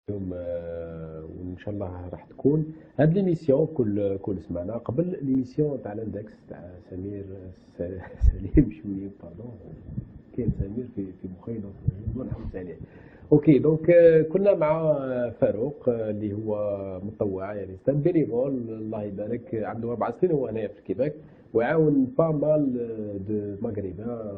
اليوم وان شاء الله راح تكون هاد ليميسيون كل سمانه قبل ليميسيون تاع الاندكس تاع سمير سليم شويه باردون. كاين سمير في مخي دونك ما نحوس عليه. اوكي دونك كنا مع فاروق اللي هو متطوع يعني ستاند بينيفول الله يبارك عنده 4 سنين هو هنايا في الكيباك ويعاون با مال دو مغربان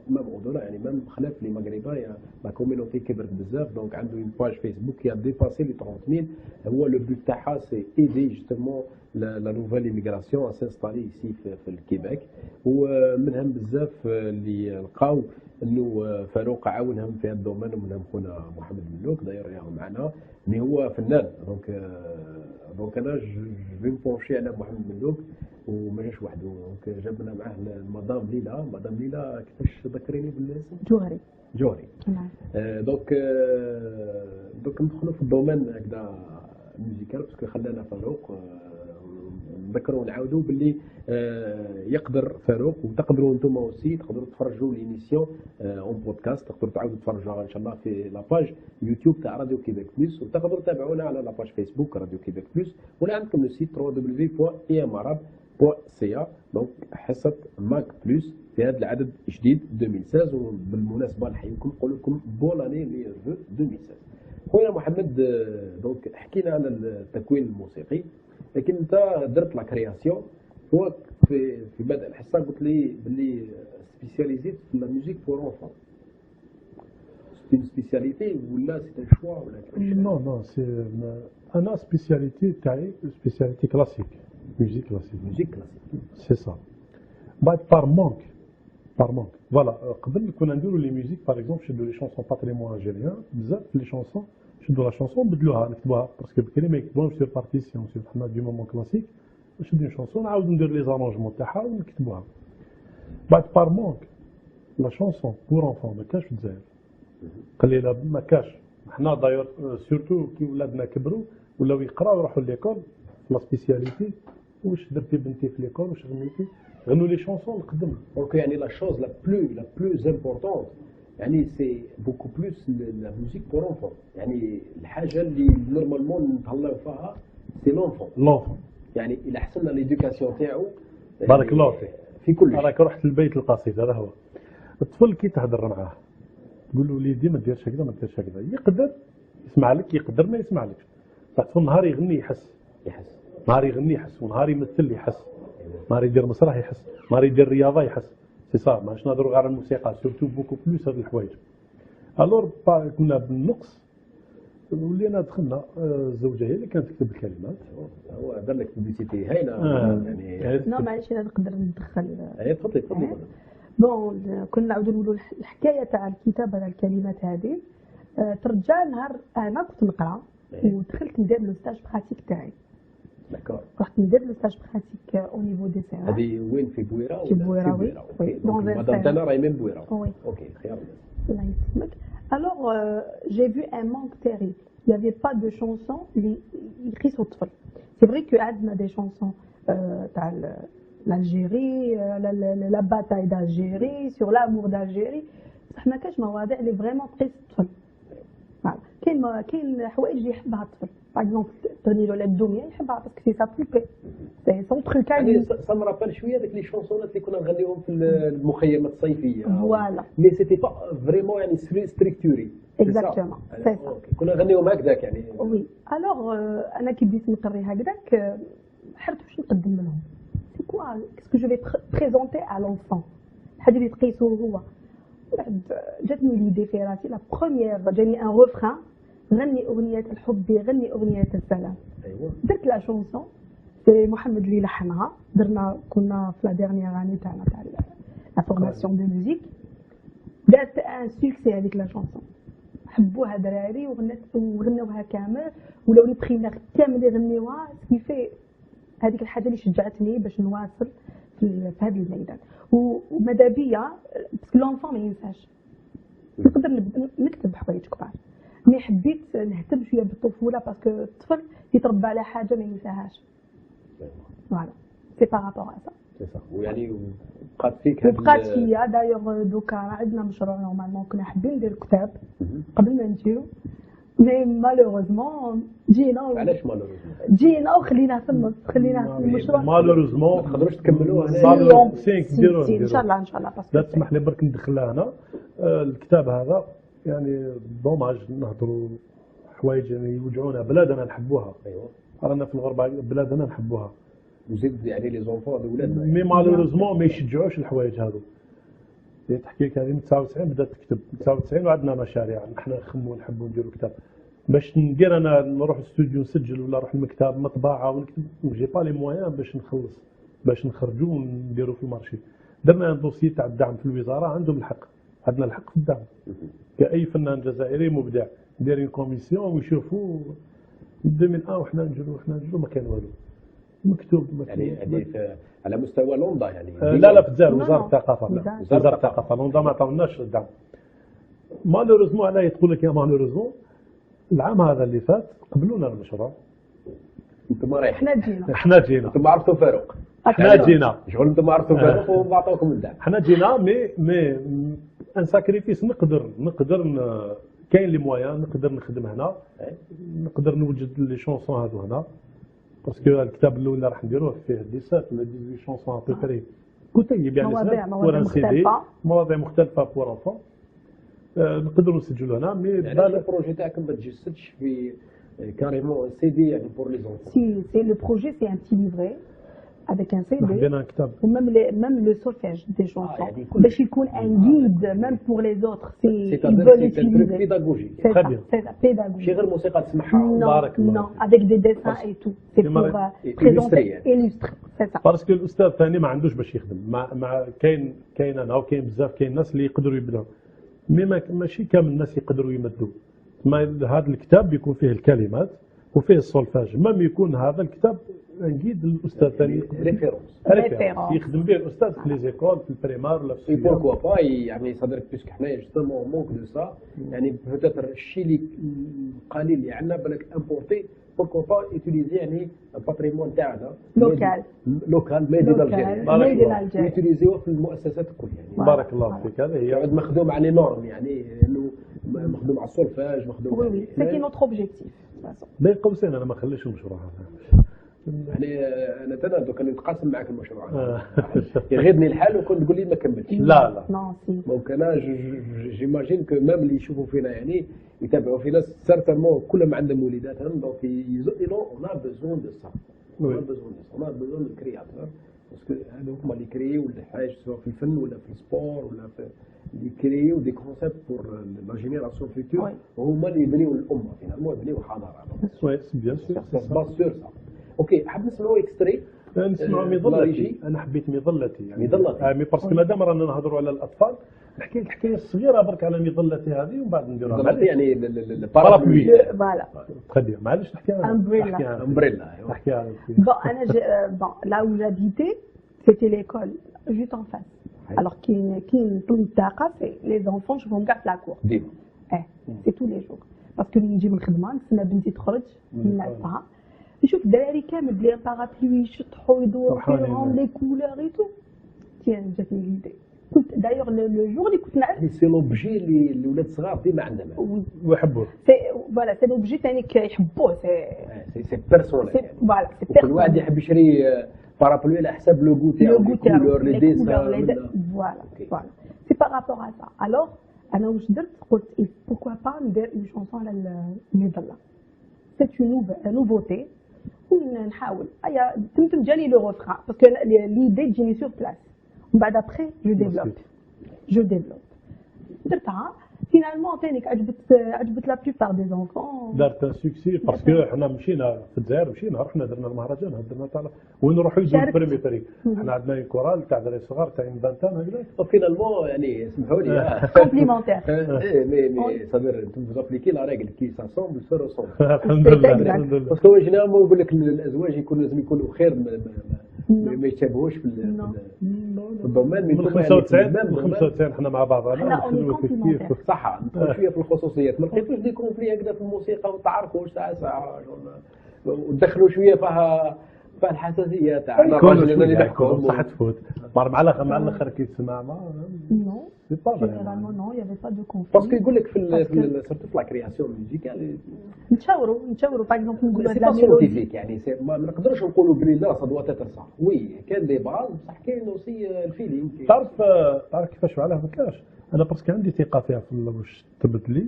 ومام اودولا يعني مام خلاف لي مغربان يا لا كوميونيتي كبرت بزاف دونك عنده اون باج فيسبوك يا ديباسي لي 30,000. هو لو بوت تاعها سي ايدي جوستومون لا نوفيل ايميغراسيون سانستالي ايسي في الكيباك ومنهم بزاف اللي لقاو انه فاروق عاونهم في هذا الدومين ومنهم خونا محمد ملوك داير راهو معنا اللي هو فنان دونك انا جو بونشي على محمد ملوك وما جاش وحده دونك جابنا معاه المدام ليلى. مدام ليلى كيفاش ذكريني بالاسم؟ جوهري. نعم. دونك ندخلوا في الدومين هكذا ميوزيكال باسكو خلانا فاروق نذكروا ونعاودوا باللي يقدر فاروق وتقدروا انتم اوسي تقدروا تفرجوا ليميسيون اون بودكاست تقدروا تعاودوا تفرجوها ان شاء الله في لاباج يوتيوب تاع راديو كيباك بلس وتقدروا تتابعونا على لاباج فيسبوك راديو كيباك بلس ولا عندكم لو سيت www.emarab.ca دونك حصه ماك بلس في هذا العدد الجديد 2016 وبالمناسبه نحييكم نقول لكم بون اني ميور فو 2016. خويا محمد دونك حكينا على التكوين الموسيقي لكن انت درت لا كرياسيون هو في بدء الحصه قلت لي باللي سبيسياليزيت في لا ميوزيك بور اونفون سي سبيسياليتي ولا سي ان شوا ولا نو سي انا سبيسياليتي تاعي سبيسياليتي كلاسيك ميوزيك كلاسيك سي سا بعد بار مونك فوالا قبل كنا نديرو لي ميوزيك باغ اكزومبل شدو لي شونسون باتريمون الجيريان بزاف لي شونسون شدو لا شونسون بدلوها نكتبوها باسكو بكري ما يكتبوهمش سير بارتيسيون سير حنا دي مومون كلاسيك نشدو اون شونسون نعاود ندير لي زارونجمون تاعها ونكتبوها بعد بار مونك لا شونسون بور اونفون ما كاش في الجزائر قليله ما كاش حنا داير سورتو كي ولادنا كبروا ولاو يقراو يروحوا ليكول لا سبيسياليتي واش درتي بنتي في ليكول واش غنيتي غنوا لي شونسون نقدم دونك يعني لا شوز لا بلوز امبورطونت يعني سي بوكو بلوس لا ميوزيك بور اونفون يعني الحاجه اللي نورمالمون نتهلاو فيها سي لونفون يعني الى حسنا ليدوكاسيون تاعو بارك الله فيك في كل شيء. راك رحت للبيت القصيد هذا هو الطفل كي تهضر معاه تقول له وليدي ما ديرش هكذا ما ديرش هكذا يقدر يسمع لك يقدر ما يسمع لك الطفل نهار يغني يحس نهار يغني يحس ونهار يمثل يحس نهار يدير مسرح يحس نهار يدير رياضه يحس سي صا ماش نهضروا غير على الموسيقى سورتو بوكو بلوس هاد الحوايج الور كنا بالنقص ولينا دخلنا الزوجه هي اللي كانت تكتب الكلمات هو دار لك بوبليسيتي هايله يعني نو معليش انا نقدر ندخل تفضلي بون كنا نعاودوا نقولوا الحكايه تاع الكتابه تاع الكلمات هذه ترجع نهار انا كنت نقرا ودخلت ندير لو ستاج براتيك تاعي داكور رحت ندير لو ستاج براتيك او نيفو دي سي هذه وين في بويره في بويره وي دونك مدام تانا راهي من بويره اوكي خير الله يسلمك. Alors, j'ai vu un manque terrible. Il n'y avait pas de chansons écrites sur الطفل. C'est vrai que عندنا des chansons تاع l'Algérie, la bataille d'Algérie, sur l'amour d'Algérie. بصح ما كاش مواضيع اللي فريمون تقيس الطفل. فوالا كاين حوايج اللي يحبها الطفل. باغ اكزومبل تغني له الدنيا يحبها باسكو سي سا بوبي. سي سون تروك يعني سامرا بال شويه داك لي شونسونات اللي كنا نغنيوهم في المخيمات الصيفيه فوالا مي سيتي با فريمون يعني ستريكتوري اكزاكتومون سي سا كنا نغنيوهم هكذاك يعني وي الوغ انا كي بديت نقري هكذاك حرت واش نقدم لهم سي كوا كاسكو جو في بريزونتي ا لونفون الحاجه اللي تقيسو هو بعد جاتني ليدي في راسي لا بروميير جاني ان روفران غني اغنيه الحب غني اغنيه السلام ايوا درت لا شونسون سي محمد اللي لحنها كنا في لا ديرنيير اني تاعنا تاع لا فورماسيون دو ميوزيك دارت ان سوكسي هذيك لا شونسون حبوها دراري وغنوها كامل ولاو لي بريمير كامل يغنيوها سكيفي هذيك الحاجه اللي شجعتني باش نواصل في هذا الميدان وماذا بيا باسكو لونفون ما ينساش نقدر نكتب حوايج كبار مي حبيت نهتم شويه بالطفوله باسكو الطفل يتربى على حاجه ما ينساهاش فوالا سي بارابور ا سا سي صح ويعني بقات فيا دايوغ دوكا عندنا مشروع نورمالمون كنا حابين ندير كتاب قبل ما نجيو مي مالوروزمون جينا علاش مالوروزمون جينا وخلينا في النص، خلينا في المشروع. ما مالوروزمون تقدروش تكملوه صار هنا. سينك سي ديروه ان شاء الله ان شاء الله لا باسكو تسمح لي برك ندخلها هنا. الكتاب هذا يعني دوماج نهضروا حوايج يعني يوجعونا، بلادنا نحبوها، ايوا رانا في الغربه بلادنا نحبوها، وزيد يعني لي زونفون هذو ولادنا مي مالوريزمون ما يشجعوش الحوايج هذو. اللي تحكي لك هذه من 99 بدات تكتب 99 وعندنا مشاريع نحن نخمو ونحبوا نديروا كتاب. باش ندير انا نروح الاستوديو نسجل ولا نروح المكتب مطبعه ونكتب جي با لي مويان باش نخلص باش نخرجوا ونديروا في المارشي. درنا دوسي تاع الدعم في الوزاره، عندهم الحق، عندنا الحق في الدعم كاي فنان جزائري مبدع، دايرين كوميسيون ويشوفوا 2001 وحنا نجروا ما كان والو مكتوب يعني هذه على مستوى لوندا يعني. لا في الجزائر لا، وزاره لا. الثقافه وزارة وزاره الثقافه لوندا ما عطاوناش الدعم. مالوريزمون علاه تقول لك يا مالوريزمون العام هذا اللي فات قبلونا المشروع، انتم رايحين، احنا جينا انتم عرفتوا فاروق، احنا جينا شغل انتم عرفتوا فاروق وما عطاوكم الدعم. احنا جينا مي ان ساكريفيس كاين لي مويان نقدر نخدم هنا، نقدر نوجد لي شونسون هذو هنا، باسكو الكتاب الاول اللي راح نديروه فيه 17 ولا 18 شونسون ابري كتيب يعني مواضيع مختلفة، مواضيع مختلفة بور انفون نقدروا نسجلوا هنا. مي يعني البروجي تاعكم ما تجسدش في كاريمون سي دي يعني بور لي زونفون. Si, c'est le projet, c'est un petit livret avec un CD حبينا كتاب ou même le solfège des chansons. يعني باش يكون un guide même pour les autres si ils C'est-à-dire veulent c'est un truc utiliser. pédagogique. C'est Très ça, bien. c'est ça, pédagogique. ماشي غير موسيقى تسمعها. Non, بارك الله non, avec des dessins et tout. C'est C'est pour marrant. présenter, Illustrer. illustrer. C'est ça. باسكو الاستاذ ثاني ما عندوش باش يخدم مع كاين انا وكاين بزاف كاين ناس اللي يقدروا يبداو، مي ماشي كامل الناس يقدروا يمدوا. ما هذا الكتاب يكون فيه الكلمات وفيه السولفاج، مام يكون هذا الكتاب نقيد الاستاذ ثاني ريفيرونس. Référence. يخدم به الاستاذ في لي زيكول في البريمار ولا في اي بوركوا با يعني صدرك بيسك حنايا جوستومون مونك دو سا يعني بوتيتر الشيء اللي قليل اللي عندنا بالك امبورتي بوركوا با يوتيليزي يعني الباتريمون تاعنا لوكال ميدي Local, يوتيليزيوه في المؤسسات الكل يعني. بارك الله فيك. هذا هي يقعد مخدوم على نورم يعني انه مخدوم على السولفاج مخدوم Oui, oui, c'est notre objectif. De toute façon. بين قوسين انا ما خليش المشروع هذا يعني انا تنا دوك نتقاسم معك المشروع هذا. يغيظني الحال وكنت تقول لي ما كملتش. لا Non, si. دونك انا جيماجين كو ميم اللي يشوفوا فينا يعني يتابعوا فينا سيرتامون كلهم عندهم وليداتهم دونك اون ا بيزون دو سا اون ا بيزون دو سا اون ا بيزون دو كرياتور باسكو هادو هما اللي كريو الحاجه سواء في الفن ولا في السبور ولا في اللي كريو دي كونسيبت بور لا جينيراسيون فيتور وهما اللي يبنيو الامه فينالمون يبنيو الحضاره. وي بيان سور باس سور سا. اوكي حاب نسمعوا اكستري نسمعوا مظلتي. انا حبيت مظلتي يعني مظلتي. مي باسكو مادام رانا نهضروا على الاطفال نحكي الحكايه الصغيره برك على مظلتي هذه ومن بعد نديروها مظلتي يعني البارابلوي. Voilà. تخدي معليش نحكيها Umbrella. امبريلا. نحكيها Bon, là où j'habitais, c'était l'école, juste en face. Alors, qui c'est les enfants, je vais me garder la cour. ديما C'est tous les jours. Parce que نجي من الخدمة نسمى بنتي تخرج من الساعة نشوف الدراري كامل بلي بارابلوي يشطحوا يدوروا فيهم لي كولور اي تو. تيان جاتني ليدي. كنت دايوغ لو جور اللي كنت نعرف سي لوبجي اللي الولاد الصغار ديما عندهم. ويحبوه. سي فوالا سي لوبجي ثاني كيحبوه سي بيرسونيل. فوالا سي كل واحد يحب يشري بارابلوي على حساب لو غو تاعو الكولور لي ديسان. فوالا سي بار رابور ا سا. الوغ انا واش درت قلت بوركوا با ندير اون شونسون على المظله. سي اون نوفوتي ونحاول ايا تمتم جاني لو غوفرا باسكو ليدي تجيني سور بلاس ومن بعد ابخي جو ديفلوب درتها فينالمون ثاني عجبت لا بلوبار دي زونفون. دارت سوكسي باسكو حنا مشينا في الجزائر رحنا درنا المهرجان درنا تاع وين نروحوا يدوا البريمي فريق. حنا عندنا كورال تاع دراري صغار تاع 20 هكذا فينالمون يعني اسمحوا لي كومبليمونتير. مي صدر انتم فابليكي لا ريغل كي ساسومبل سو روسومبل. الحمد لله. باسكو جينيرالمون يقول لك الازواج لازم يكونوا خير ما يتشابهوش في الضمان. من 95 حنا مع بعض صح. ندخل شويه في الخصوصيات ما لقيتوش دي كونفلي هكذا في الموسيقى وتعرفوا ساعه وتدخلوا شويه فيها فالحساسيه تاع يكون الراجل اللي نحكم صح تفوت مع الاخر كي تسمع Non, سي با généralement non, il n'y avait pas de conflit. باسكو يقول لك في Parce que- سورتو في لا كرياسيون ميوزيكال نتشاوروا باغ اكزومبل نقولوا سي هاد لا با ميلودي سيونتيفيك يعني ما نقدرش نقولوا بلي لا صا دوا تاتر صح وي كان دي باز بصح كاين اوسي الفيلينغ تعرف كيفاش علاه ما كاش انا باسكو عندي ثقه فيها في واش تثبت لي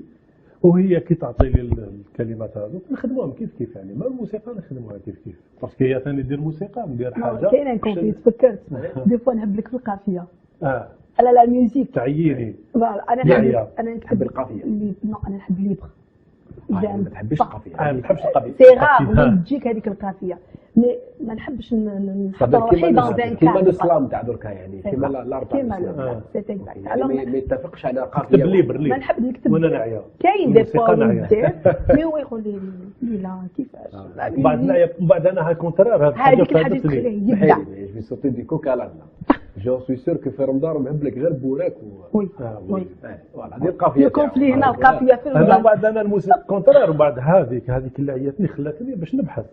وهي كي تعطي لي الكلمات هذوك نخدموهم كيف كيف يعني ما الموسيقى نخدموها كيف كيف باسكو هي ثاني ندير موسيقى ندير حاجه كاين ان كونفلي تفكرت دي فوا نهب لك في القافيه اه على لا ميوزيك تعييني فوالا يعني انا نحب القافية. نو انا نحب ليبر ما تحبش القافيه ما نحبش القضيه سي غار تجيك هذيك القافيه مي ما نحبش نحط روحي دون ان كيما كادر الاسلام تاع دركا يعني كيما الارض تاع كيما الإسلام. سي اكزاكت يعني ما يتفقش على نكتب قافيه ليبر ما ليبر نحب نكتب وانا نعيا كاين دي الموسيقى فوا نعيا. ندير مي هو يقول لي لا كيفاش بعد نعيا بعد انا كونترار هذا هذيك الحاجه تخليه يبدا بحالي جو سورتي دي كوكا لا جو سوي سور كو في رمضان مهب لك غير بوراك وي وي فوالا هذه القافيه الكونفلي هنا القافيه في انا الغرب بعد انا الموسيقى كونترار وبعد هذيك اللي عياتني خلاتني باش نبحث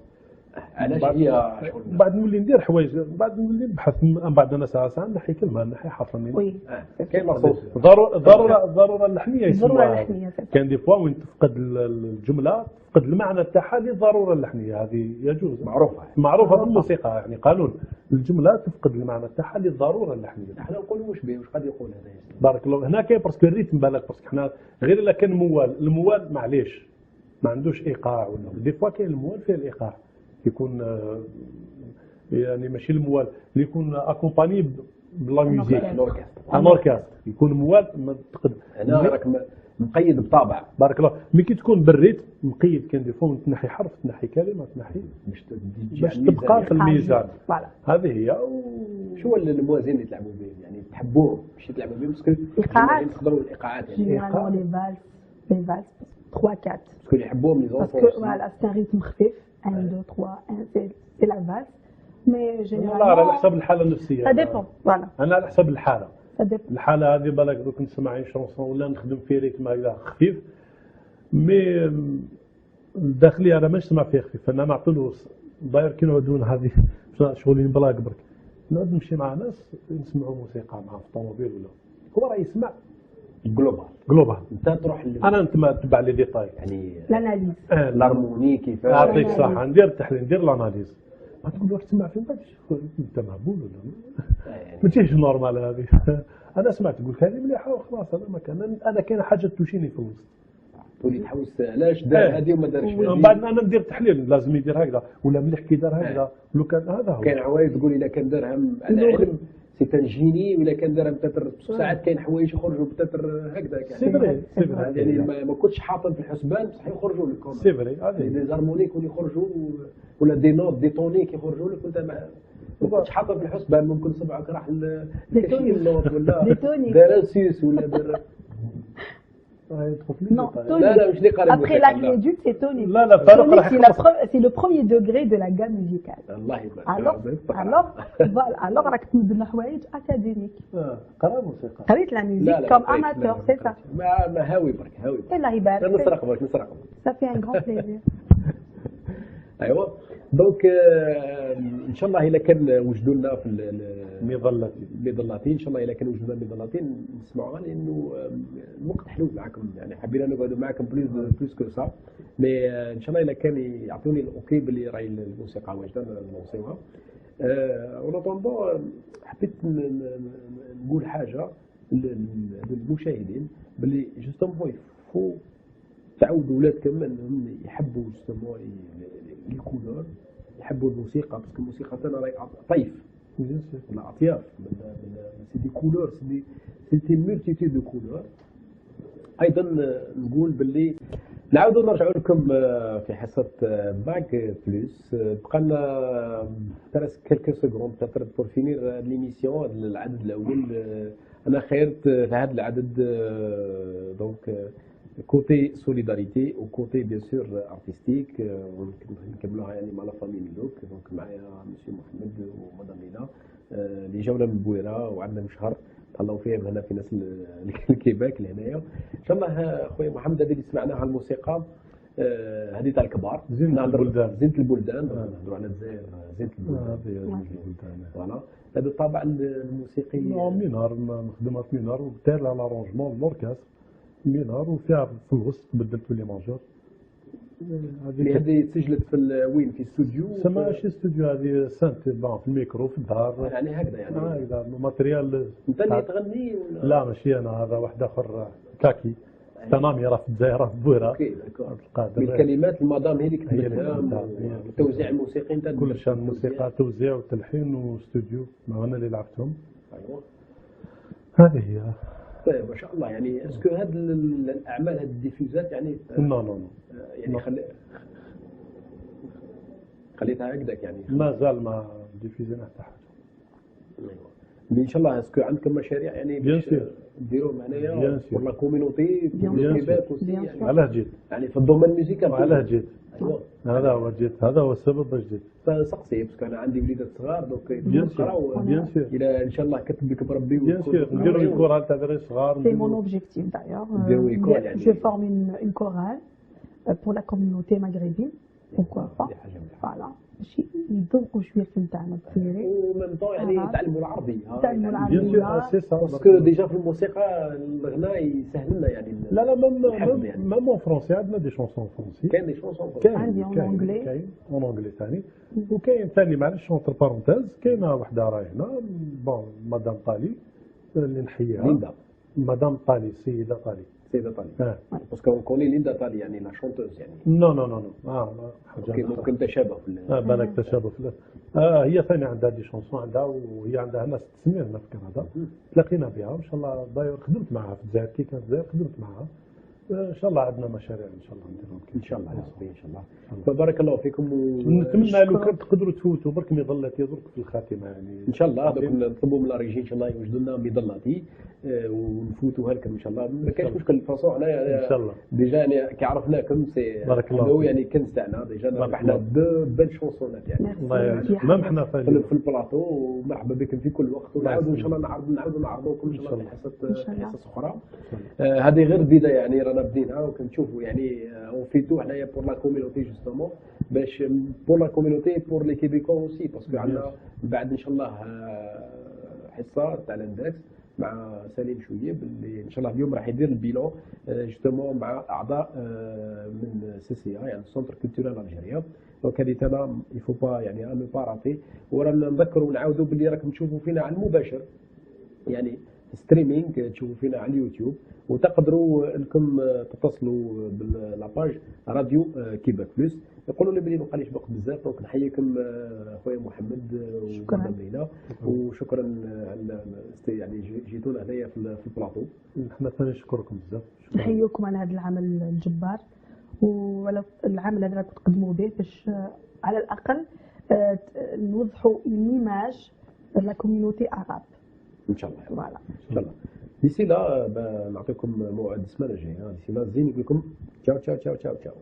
علاش هي شغل بعد نولي ندير حوايج بعد نولي نبحث من بعد انا ساعه نحي كلمه نحي حرف مني وي كاين مصوص ضروره اللحنيه ضرورة يسموها اللحنية، صح. كان دي فوا وين تفقد الجمله تفقد المعنى تاعها للضروره اللحنيه هذه يجوز معروفه في الموسيقى يعني قانون الجمله تفقد المعنى تاعها للضروره اللحنيه احنا نقولوا واش به واش قد يقول هذا بارك الله هنا كاين باسكو الريتم بالك باسكو حنا غير الا كان الموال معليش ما عندوش ايقاع ولا دي فوا كاين الموال فيه الايقاع يكون يعني ماشي الموال اللي يكون اكومباني بلا ميوزيك ان اوركستر يكون موال ما تقد انا راك مقيد بطابع بارك الله مي كي تكون بالريتم مقيد كان دي فوا تنحي حرف تنحي كلمه تنحي باش تبقى في الميزان فوالا هذه هي شو هو الموازين اللي تلعبوا بهم يعني تحبوهم ماشي تلعبوا بهم باسكو إيقاعات. تقدروا الايقاعات يعني جينيرالمون لي فالس 3 4 باسكو اللي يحبوهم لي باسكو زونفون فوالا سي ان ريتم خفيف 1 2 3 1 سي لا فالس مي لا على جينيرالمون حسب الحاله النفسيه سا ديبون فوالا انا على حسب الحاله سا ديبون الحاله هذه بالك دوك نسمع شونسون ولا نخدم في ريتم هكذا خفيف مي الداخليه انا ما نسمع فيه خفيف انا نعطيله داير كي نعودون هذه شغلين بلاك برك نعود نمشي مع ناس نسمعوا موسيقى معاه في الطوموبيل ولا هو راه يسمع جلوبال انت تروح انا نتبع لي ديتاي يعني لاناليز الهارموني كيفاش نعطيك صح ندير التحليل ندير الاناليز ما تقول واش تسمع في بالك انت مهبول ولا ما تجيش نورمال هذه انا سمعت تقول هذه مليحه وخلاص انا ما كان انا كاين حاجه توشيني في الوسط تولي تحوس علاش دار هذه وما دارش ومن بعد انا ندير تحليل لازم يدير هكذا ولا مليح كي دار هكذا لو كان هذا هو كاين عوايد تقول الا كان دارهم على علم سي تنجيني ولا كان دارهم بتاتر ساعات كاين حوايج يخرجوا بتاتر هكذا سي فري يعني ما كنتش حاطط في الحسبان بصح يخرجوا لك سي فري هذه دي زارمونيك يخرجوا ولا دي نوت دي تونيك يخرجوا لك وانت ما كنتش حاطط في الحسبان ممكن صبعك راح لكاشي النوت ولا دار سيس ولا دار Non, لا مش لي قارب après la clédude, c'est tonique. لا فاروق راح C'est le premier degré de la gamme musicale. الله يبارك Alors راك تمد لنا حوايج اكاديميك. قرا موسيقى قريت لا ميوزيك كوم اماتور سي سا. ما هاوي برك هاوي الله يبارك. نسرق برك Ça fait un grand plaisir. ايوا دونك ان شاء الله الا كان وجدوا لنا في المظلتين ان شاء الله الا كان وجدوا لنا المظلتين نسمعوها لانه الوقت حلو معكم يعني حبينا نقعدوا معكم بلوس كو سا مي ان شاء الله الا كان يعطوني الاوكي باللي راهي الموسيقى واجده نوصيوها ونطوندو حبيت نقول حاجه للمشاهدين باللي جوستومون يفو تعودوا ولادكم انهم يحبوا جوستومون لي كولور يحبوا الموسيقى باسكو الموسيقى تاعنا راهي طيف ولا اطياف سي دي كولور سي مولتيتود دو كولور ايضا نقول باللي نعاودوا نرجعوا لكم في حصه باك بلوس بقى لنا ترى كيلكو سكوند بتاتر بور فينير ليميسيون العدد الاول انا خيرت في هذا العدد دونك كوتي سوليداريتي وكوتي بيان سور ارتستيك ونكملوها يعني مع لا فامي ميلوك دونك معايا مسيو محمد ومدام ليلى اللي جاونا من بويره وعندنا مشهر تهلاو فيهم هنا في ناس الكيباك لهنايا ان شاء الله خويا محمد هذه اللي سمعناها الموسيقى هذه تاع الكبار. زينة البلدان. زينة البلدان نهضروا على الجزائر زينة البلدان. هذه زينة البلدان. فوالا هذا الطابع الموسيقي. مينار نخدمها في مينار ودار لها لارونجمون لوركاستر مينار وفيها في الوسط بدلت لي ماجور. هذه تسجلت في وين في استوديو؟ سما شي استوديو هذه سانت في الميكرو في الدار يعني هكذا يعني هكذا ماتريال. انت اللي تغني ولا؟ لا ماشي انا هذا واحد اخر كاكي تنامي راه في الجزائر في بويره. اوكي داكور. بالكلمات المدام هي اللي كتبتها والتوزيع الموسيقي انت كل شيء الموسيقى توزيع وتلحين واستوديو ما انا اللي لعبتهم. ايوا هذه هي. طيب ما شاء الله يعني اسكو هاد الاعمال هاد الديفيوزات يعني نو نو نو يعني خليتها هكذاك يعني مازال ما ديفيزينا حتى حاجه. مي ان شاء الله اسكو عندكم مشاريع يعني بيان سور ديروهم هنايا بور لا كوميونيتي يعني علاه جيت يعني في الدومين ميوزيكال علاه جيت ايوا هذا هو جيت هذا هو السبب باش جيت. فسقسي باسكو انا عندي وليدات صغار دونك بيان سور بيان سور الى ان شاء الله كتب لك بربي بيان سور نديروا الكورال تاع دراري صغار. C'est mon objectif d'ailleurs. Je forme une chorale pour la communauté maghrébine. Pourquoi pas. Voilà. باش يذوقوا شويه الفن تاعنا الجزائري ومن طون يعني يتعلموا العربيه. يتعلموا العربيه باسكو ديجا في الموسيقى الغناء يسهل لنا يعني لا لا ميم اون فرونسي عندنا دي شونسون فرونسي. كاين دي شونسون عندي اون اونجلي. كاين اون اونجلي ثاني وكاين ثاني معليش اونتر بارونتيز كاينه وحده راهي هنا بون مدام طالي اللي نحييها. ليندا مدام طالي سيده طالي. سيده طالي باسكو اون كوني ليندا طالي يعني لا شونتوز يعني. نو نو نو حاجه ممكن تشابه في بالك تشابه في هي ثاني عندها دي شونسون عندها وهي عندها هنا 6 سنين هنا في كندا تلاقينا بها وان شاء الله داير خدمت معها في الجزائر كي كانت في الجزائر خدمت معها ان شاء الله عندنا مشاريع ان شاء الله نديرهم ان شاء الله يا صبي ان شاء الله. فبارك الله فيكم ونتمنى لو كان تقدروا تفوتوا برك مظلات يضرك في الخاتمه يعني ان شاء الله. دوك نطلبوا من الريجي ان شاء الله يوجدوا لنا مظلاتي ونفوتوها لكم ان شاء الله. ما كاينش مشكل الفاصون حنايا ان شاء الله ديجا يعني كي عرفناكم سي بارك الله يعني كنز تاعنا ديجا ربحنا دو بل شونسونات يعني الله يعينك مام حنا في البلاطو ومرحبا بكم في كل وقت ونعاودوا ان شاء الله نعاودوا نعرضوكم ان شاء الله في حصص اخرى. هذه غير البدايه يعني رانا بدينا وكنشوفوا يعني اون فيتو حنايا بور لا كوميونيتي جوستومون باش بور لا كوميونيتي بور لي كيبيكو اوسي باسكو عندنا بعد ان شاء الله حصه تاع الاندكس مع سليم شويب اللي ان شاء الله اليوم راح يدير البيلون جوستومون مع اعضاء من سي يعني سونتر كولتورال الجيريا. دونك هذه انا يفو با يعني انو با راتي ورانا نذكروا ونعاودوا باللي راكم تشوفوا فينا على المباشر يعني ستريمينغ تشوفوا فينا على اليوتيوب وتقدروا انكم تتصلوا باللاباج راديو كيباك بلوس. يقولوا لي بلي مابقاليش باقي بزاف دونك نحييكم خويا محمد ومدام ليلى وشكرا على يعني جيتونا هنايا في البلاطو. نحن ثاني نشكركم بزاف. نحييكم على هذا العمل الجبار وعلى العمل هذا راكم تقدموا به باش على الاقل نوضحوا ايماج لا كوميونيتي عرب ان شاء الله. فوالا ان شاء الله. ديسي لا نعطيكم موعد السمانه الجايه. ديسي لا زين نقول لكم تشاو تشاو تشاو تشاو تشاو.